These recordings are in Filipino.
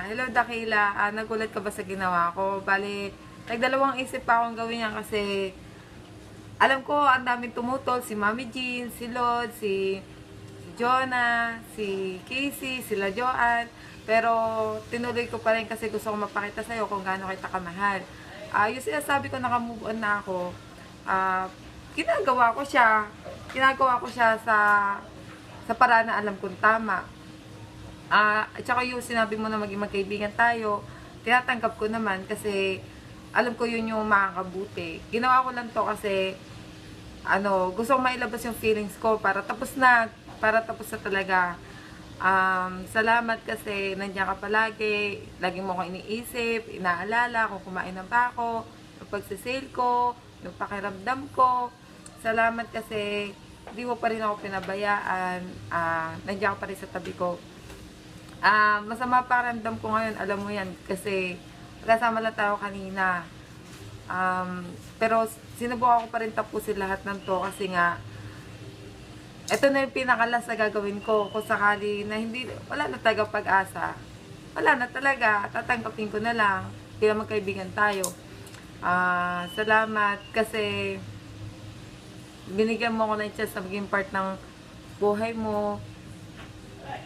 Hello Dakila. Nagulat ka ba sa ginawa ko? Bali, nagdalawang isip pa akong gawin yan kasi alam ko ang daming tumutol. Si Mami Jean, si Lord, si Jonah, si Casey, sila Joanne. Pero tinuloy ko pa rin kasi gusto ko mapakita sa'yo kung gaano kita kamahal. Yung sinasabi ko naka-move on na ako, ah, ginagawa ko siya. Ginagawa ko siya sa paraan na alam kong tama. At saka yung sinabi mo na maging magkaibigan tayo, tinatanggap ko naman kasi alam ko yun yung makakabuti. Ginawa ko lang to kasi gusto ko mailabas yung feelings ko para tapos na talaga. Salamat kasi nandiyan ka palagi, lagi mo ko iniisip, inaalala kung kumain na ba ako, yung pagsisale ko, yung pakiramdam ko. Salamat kasi hindi mo pa rin ako pinabayaan, nandiyan ka pa rin sa tabi ko. Masama pakiramdam ko ngayon, alam mo yan, kasi kasama lang tayo kanina. Pero sinubukan ko pa rin tapusin lahat ng to kasi nga, ito na yung pinakalas na gagawin ko. Kung sakali na wala na talaga pag-asa, wala na talaga, tatanggapin ko na lang, kaya magkaibigan tayo. Salamat kasi binigyan mo ko ng chance na maging part ng buhay mo.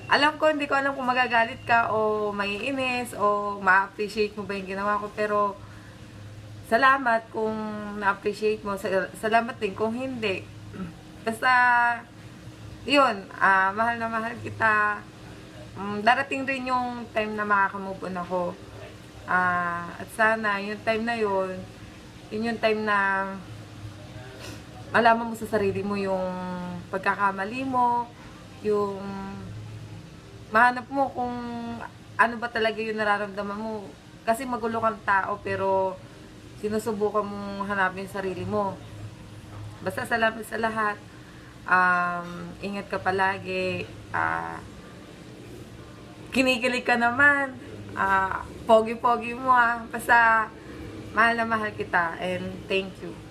Alam ko, hindi ko alam kung magagalit ka o maiinis o ma-appreciate mo ba yung ginawa ko. Pero, salamat kung na-appreciate mo. Salamat din kung hindi. Basta, yun, mahal na mahal kita. Darating rin yung time na makakamove on ako. At sana, yung time na yun yung time na malaman mo sa sarili mo yung pagkakamali mo, yung mahanap mo kung ano ba talaga yung nararamdaman mo. Kasi magulo kang tao pero sinusubukan mong hanapin yung sarili mo. Basta salamat sa lahat. Ingat ka palagi. Kinikilig ka naman. Pogi-pogi mo. Basta mahal na mahal kita and thank you.